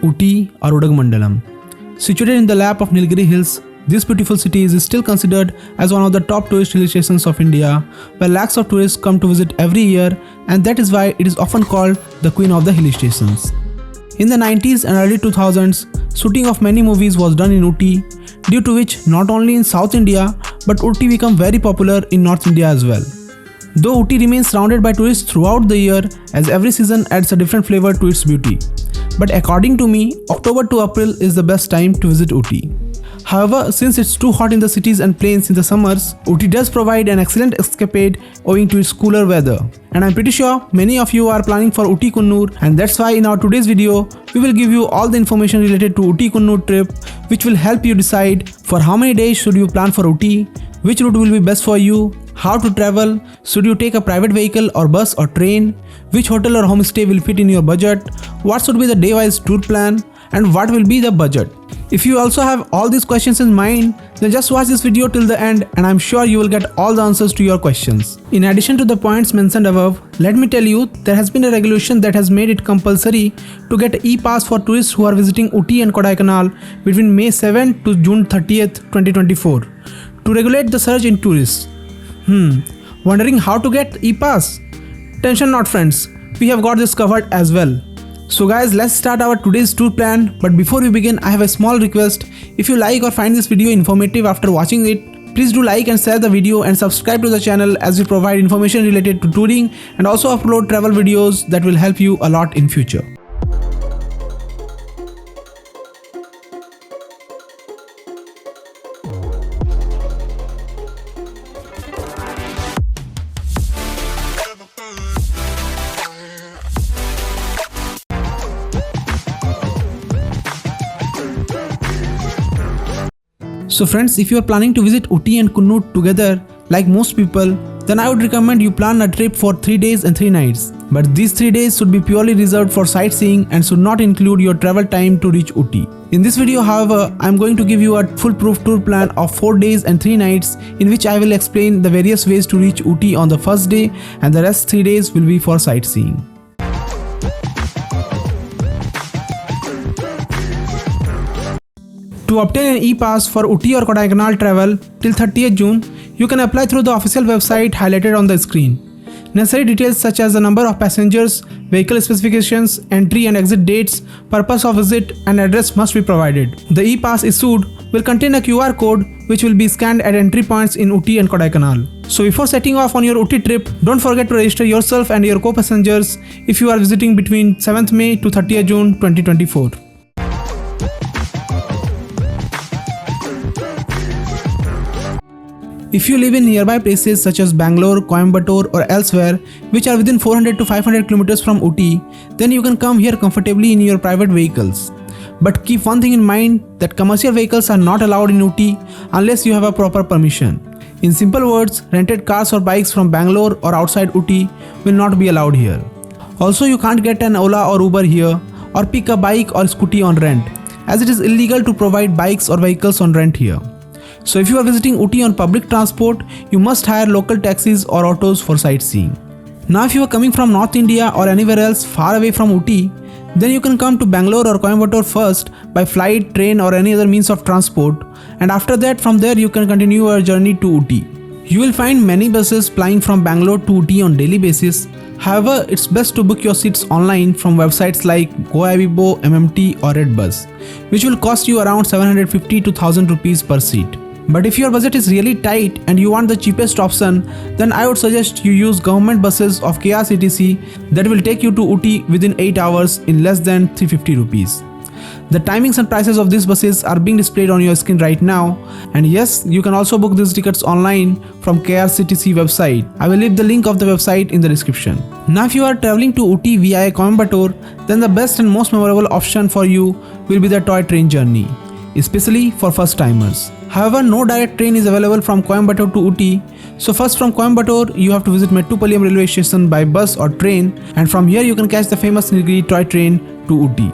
Ooty or Udagamandallam. Situated in the lap of Nilgiri Hills, this beautiful city is still considered as one of the top tourist hill stations of India, where lakhs of tourists come to visit every year, and that is why it is often called the Queen of the Hill Stations. In the 90s and early 2000s, shooting of many movies was done in Ooty, due to which not only in South India but Ooty became very popular in North India as well. Though Ooty remains surrounded by tourists throughout the year, as every season adds a different flavor to its beauty. But according to me, October to April is the best time to visit Ooty. However, since it's too hot in the cities and plains in the summers, Ooty does provide an excellent escapade owing to its cooler weather. And I'm pretty sure many of you are planning for Ooty Coonoor, and that's why in our today's video, we will give you all the information related to Ooty Coonoor trip, which will help you decide for how many days should you plan for Ooty, which route will be best for you, how to travel, should you take a private vehicle or bus or train, which hotel or homestay will fit in your budget, what should be the day-wise tour plan, and what will be the budget. If you also have all these questions in mind, then just watch this video till the end and I'm sure you will get all the answers to your questions. In addition to the points mentioned above, let me tell you there has been a regulation that has made it compulsory to get e-pass for tourists who are visiting Ooty and Kodaikanal between May 7 to June 30th, 2024 to regulate the surge in tourists. Wondering how to get e-pass? Tension not friends, we have got this covered as well. So guys, let's start our today's tour plan, but before we begin I have a small request. If you like or find this video informative after watching it, please do like and share the video and subscribe to the channel, as we provide information related to touring and also upload travel videos that will help you a lot in future. So friends, if you are planning to visit Ooty and Coonoor together like most people, then I would recommend you plan a trip for 3 days and 3 nights. But these 3 days should be purely reserved for sightseeing and should not include your travel time to reach Ooty. In this video, however, I am going to give you a foolproof tour plan of 4 days and 3 nights in which I will explain the various ways to reach Ooty on the first day, and the rest 3 days will be for sightseeing. To obtain an e-pass for Ooty or Kodaikanal travel till 30th June, you can apply through the official website highlighted on the screen. Necessary details such as the number of passengers, vehicle specifications, entry and exit dates, purpose of visit and address must be provided. The e-pass issued will contain a QR code which will be scanned at entry points in Ooty and Kodaikanal. So before setting off on your Ooty trip, don't forget to register yourself and your co-passengers if you are visiting between 7th May to 30th June 2024. If you live in nearby places such as Bangalore, Coimbatore or elsewhere which are within 400 to 500 kilometers from Ooty, then you can come here comfortably in your private vehicles. But keep one thing in mind, that commercial vehicles are not allowed in Ooty unless you have a proper permission. In simple words, rented cars or bikes from Bangalore or outside Ooty will not be allowed here. Also, you can't get an Ola or Uber here or pick a bike or scooty on rent, as it is illegal to provide bikes or vehicles on rent here. So if you are visiting Ooty on public transport, you must hire local taxis or autos for sightseeing. Now if you are coming from North India or anywhere else far away from Ooty, then you can come to Bangalore or Coimbatore first by flight, train or any other means of transport, and after that from there you can continue your journey to Ooty. You will find many buses plying from Bangalore to Ooty on daily basis. However, it's best to book your seats online from websites like GoAbibo, MMT or Redbus, which will cost you around 750 to 1000 rupees per seat. But if your budget is really tight and you want the cheapest option, then I would suggest you use government buses of KRCTC that will take you to Ooty within 8 hours in less than 350 rupees. The timings and prices of these buses are being displayed on your screen right now, and yes, you can also book these tickets online from KRCTC website. I will leave the link of the website in the description. Now if you are traveling to Ooty via Coimbatore, then the best and most memorable option for you will be the toy train journey, especially for first timers. However, no direct train is available from Coimbatore to Ooty, so first from Coimbatore you have to visit Mettupalayam railway station by bus or train, and from here you can catch the famous Nilgiri Toy train to Ooty.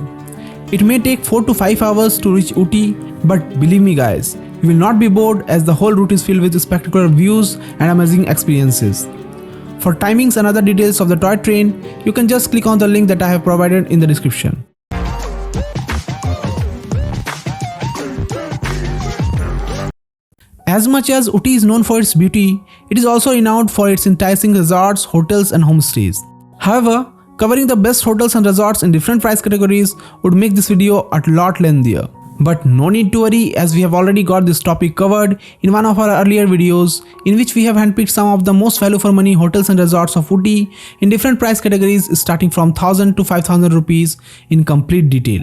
It may take 4 to 5 hours to reach Ooty, but believe me guys, you will not be bored as the whole route is filled with spectacular views and amazing experiences. For timings and other details of the toy train, you can just click on the link that I have provided in the description. As much as Ooty is known for its beauty, it is also renowned for its enticing resorts, hotels and homestays. However, covering the best hotels and resorts in different price categories would make this video a lot lengthier. But no need to worry, as we have already got this topic covered in one of our earlier videos, in which we have handpicked some of the most value for money hotels and resorts of Ooty in different price categories starting from 1000 to 5000 rupees in complete detail.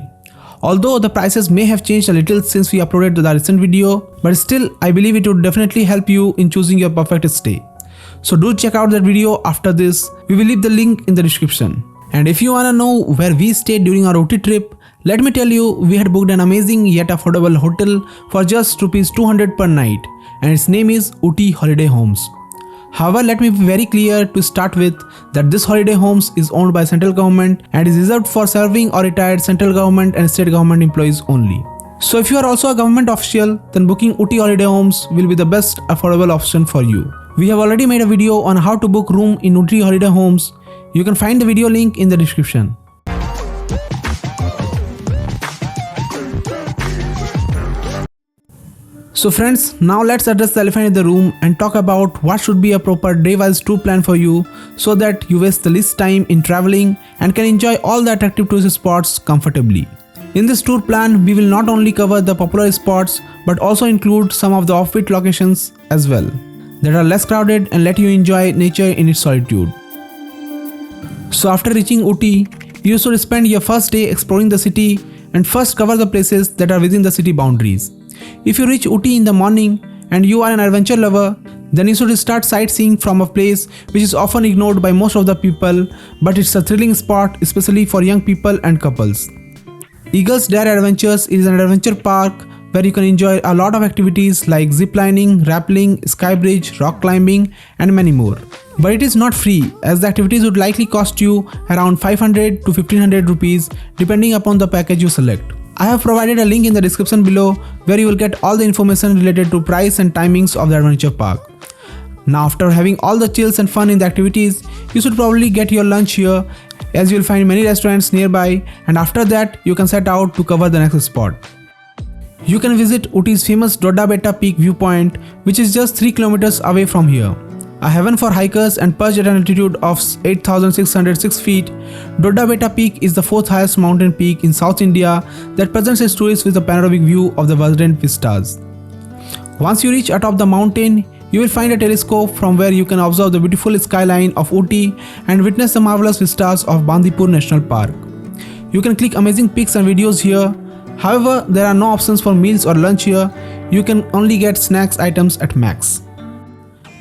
Although the prices may have changed a little since we uploaded the recent video, but still I believe it would definitely help you in choosing your perfect stay. So do check out that video after this. We will leave the link in the description. And if you wanna know where we stayed during our Ooty trip, let me tell you, we had booked an amazing yet affordable hotel for just Rs 200 per night, and its name is Ooty Holiday Homes. However, let me be very clear to start with that this holiday homes is owned by central government and is reserved for serving or retired central government and state government employees only. So if you are also a government official, then booking Ooty Holiday Homes will be the best affordable option for you. We have already made a video on how to book room in Ooty Holiday Homes. You can find the video link in the description. So friends, now let's address the elephant in the room and talk about what should be a proper day-wise tour plan for you so that you waste the least time in traveling and can enjoy all the attractive tourist spots comfortably. In this tour plan, we will not only cover the popular spots but also include some of the offbeat locations as well that are less crowded and let you enjoy nature in its solitude. So after reaching Ooty, you should spend your first day exploring the city and first cover the places that are within the city boundaries. If you reach Ooty in the morning and you are an adventure lover, then you should start sightseeing from a place which is often ignored by most of the people, but it's a thrilling spot especially for young people and couples. Eagle's Dare Adventures is an adventure park where you can enjoy a lot of activities like ziplining, rappelling, sky bridge, rock climbing and many more. But it is not free, as the activities would likely cost you around 500 to 1500 rupees depending upon the package you select. I have provided a link in the description below where you will get all the information related to price and timings of the adventure park. Now after having all the chills and fun in the activities, you should probably get your lunch here, as you will find many restaurants nearby, and after that you can set out to cover the next spot. You can visit Ooty's famous Dodda Betta Peak viewpoint, which is just 3 kilometers away from here. A heaven for hikers and perched at an altitude of 8,606 feet, Dodda Betta Peak is the 4th highest mountain peak in South India that presents its tourists with a panoramic view of the vibrant vistas. Once you reach atop the mountain, you will find a telescope from where you can observe the beautiful skyline of Ooty and witness the marvelous vistas of Bandipur National Park. You can click amazing pics and videos here. However, there are no options for meals or lunch here. You can only get snacks items at max.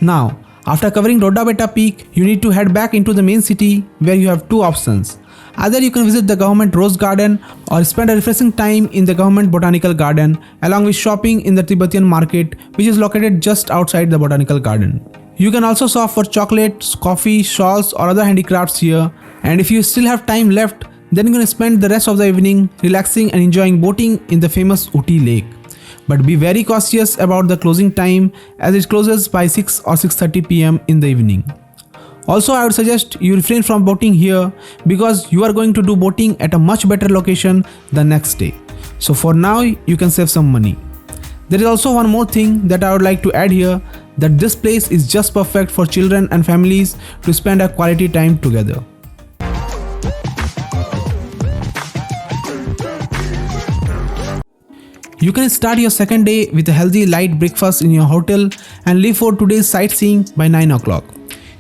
Now, after covering Dodda Betta Peak, you need to head back into the main city where you have two options. Either you can visit the government rose garden or spend a refreshing time in the government botanical garden along with shopping in the Tibetan market, which is located just outside the botanical garden. You can also shop for chocolates, coffee, shawls or other handicrafts here, and if you still have time left, then you can spend the rest of the evening relaxing and enjoying boating in the famous Ooty Lake. But be very cautious about the closing time, as it closes by 6 or 6:30 PM in the evening. Also, I would suggest you refrain from boating here because you are going to do boating at a much better location the next day. So for now, you can save some money. There is also one more thing that I would like to add here, that this place is just perfect for children and families to spend a quality time together. You can start your second day with a healthy light breakfast in your hotel and leave for today's sightseeing by 9 o'clock.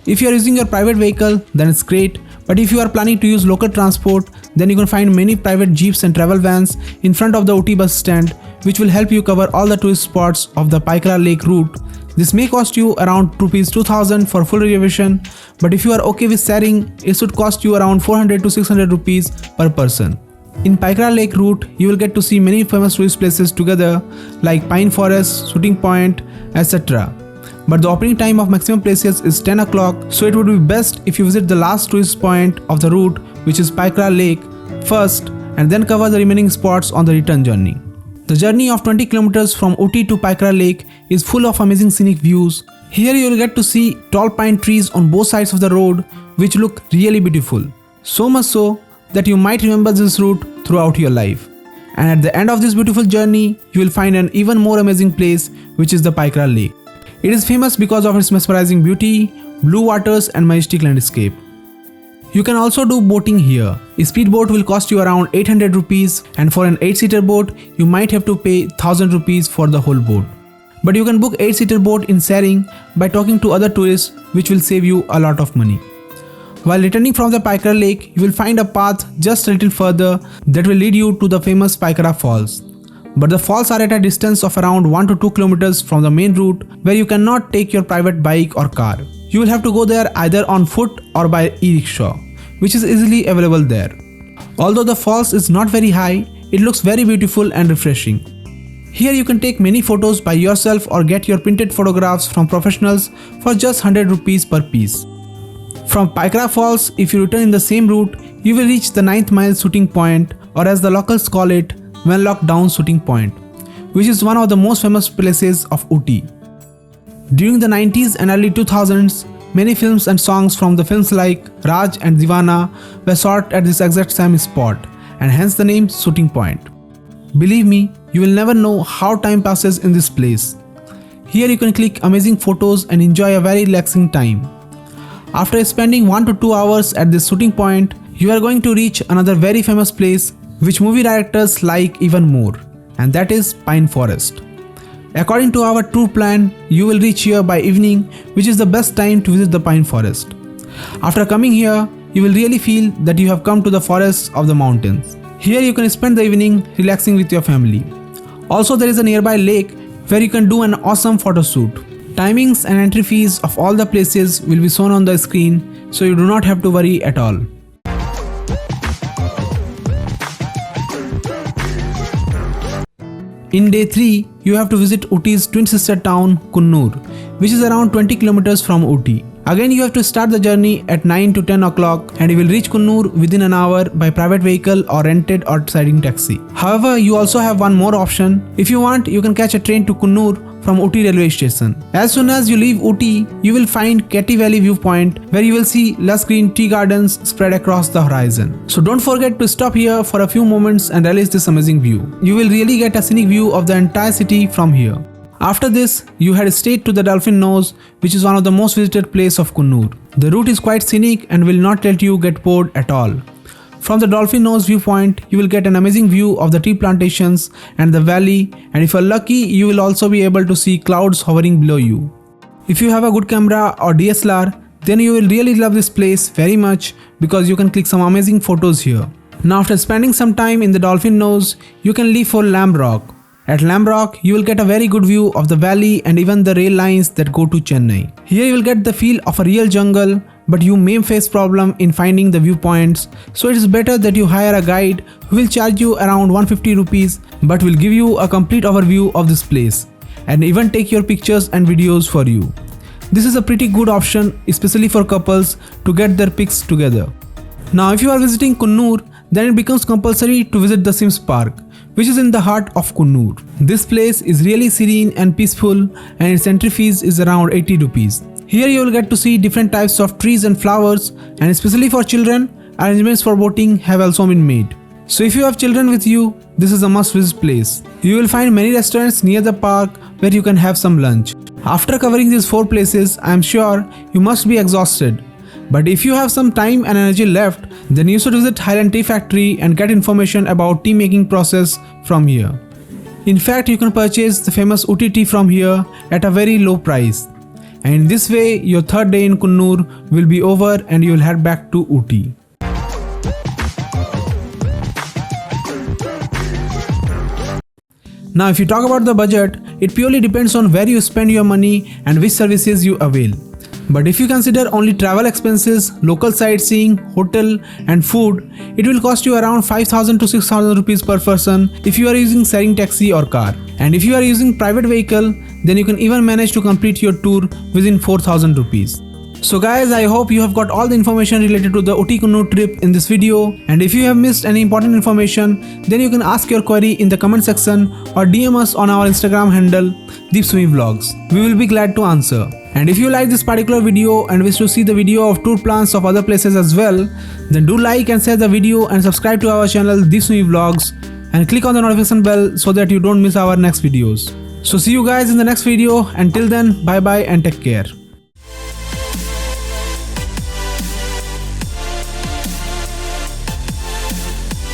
If you are using your private vehicle, then it's great, but if you are planning to use local transport, then you can find many private jeeps and travel vans in front of the Ooty bus stand, which will help you cover all the tourist spots of the Paikara Lake route. This may cost you around Rs 2000 for full reservation, but if you are okay with sharing, it should cost you around 400 to 600 rupees per person. In Paikara Lake route, you will get to see many famous tourist places together like Pine Forest, Shooting Point, etc. But the opening time of maximum places is 10 o'clock, so it would be best if you visit the last tourist point of the route, which is Paikara Lake, first and then cover the remaining spots on the return journey. The journey of 20 kilometers from Ooty to Paikara Lake is full of amazing scenic views. Here you will get to see tall pine trees on both sides of the road, which look really beautiful. So much so that you might remember this route throughout your life. And at the end of this beautiful journey, you will find an even more amazing place, which is the Paikra Lake. It is famous because of its mesmerizing beauty, blue waters and majestic landscape. You can also do boating here. A speedboat will cost you around 800 rupees, and for an 8-seater boat, you might have to pay 1000 rupees for the whole boat. But you can book 8-seater boat in sharing by talking to other tourists, which will save you a lot of money. While returning from the Paikra Lake, you will find a path just a little further that will lead you to the famous Paikra Falls. But the falls are at a distance of around 1 to 2 kilometers from the main route, where you cannot take your private bike or car. You will have to go there either on foot or by e-rickshaw, which is easily available there. Although the falls is not very high, it looks very beautiful and refreshing. Here you can take many photos by yourself or get your printed photographs from professionals for just 100 rupees per piece. From Paikra Falls, if you return in the same route, you will reach the 9th mile shooting point, or as the locals call it, Venlock Down shooting point, which is one of the most famous places of Ooty. During the 90s and early 2000s, many films and songs from the films like Raj and Divana were shot at this exact same spot, and hence the name Shooting Point. Believe me, you will never know how time passes in this place. Here you can click amazing photos and enjoy a very relaxing time. After spending 1 to 2 hours at this shooting point, you are going to reach another very famous place which movie directors like even more, and that is Pine Forest. According to our tour plan, you will reach here by evening, which is the best time to visit the Pine Forest. After coming here, you will really feel that you have come to the forests of the mountains. Here you can spend the evening relaxing with your family. Also, there is a nearby lake where you can do an awesome photo shoot. Timings and entry fees of all the places will be shown on the screen, so you do not have to worry at all. In day 3, you have to visit Ooty's twin sister town Coonoor, which is around 20 kilometers from Ooty. Again, you have to start the journey at 9 to 10 o'clock and you will reach Coonoor within an hour by private vehicle or rented or siding taxi. However, you also have one more option. If you want, you can catch a train to Coonoor from Ooty railway station. As soon as you leave Ooty, you will find Katy Valley viewpoint where you will see lush green tea gardens spread across the horizon. So don't forget to stop here for a few moments and relish this amazing view. You will really get a scenic view of the entire city from here. After this, you head straight to the Dolphin Nose, which is one of the most visited places of Coonoor. The route is quite scenic and will not let you get bored at all. From the Dolphin Nose viewpoint, you will get an amazing view of the tea plantations and the valley, and if you are lucky, you will also be able to see clouds hovering below you. If you have a good camera or DSLR, then you will really love this place very much because you can click some amazing photos here. Now after spending some time in the Dolphin Nose, you can leave for Lamb Rock. At Lamb Rock, you will get a very good view of the valley and even the rail lines that go to Chennai. Here you will get the feel of a real jungle, but you may face problem in finding the viewpoints, so it is better that you hire a guide who will charge you around 150 rupees but will give you a complete overview of this place and even take your pictures and videos for you. This is a pretty good option, especially for couples to get their pics together. Now if you are visiting Coonoor, then it becomes compulsory to visit the Sims Park, which is in the heart of Coonoor. This place is really serene and peaceful and its entry fees is around 80 rupees. Here you will get to see different types of trees and flowers, and especially for children, arrangements for boating have also been made. So if you have children with you, this is a must visit place. You will find many restaurants near the park where you can have some lunch. After covering these 4 places, I am sure you must be exhausted. But if you have some time and energy left, then you should visit Highland Tea Factory and get information about tea making process from here. In fact, you can purchase the famous Ooty tea from here at a very low price. And in this way, your 3rd day in Coonoor will be over and you will head back to Ooty. Now if you talk about the budget, it purely depends on where you spend your money and which services you avail. But if you consider only travel expenses, local sightseeing, hotel and food, it will cost you around 5,000 to 6,000 rupees per person if you are using sharing taxi or car. And if you are using private vehicle, then you can even manage to complete your tour within 4,000 rupees. So guys, I hope you have got all the information related to the Ooty Coonoor trip in this video, and if you have missed any important information, then you can ask your query in the comment section or DM us on our Instagram handle DeepSumi Vlogs. We will be glad to answer. And if you like this particular video and wish to see the video of tour plans of other places as well, then do like and share the video and subscribe to our channel DeepSumi Vlogs. and click on the notification bell so that you don't miss our next videos. So see you guys in the next video. Until then, bye bye and take care.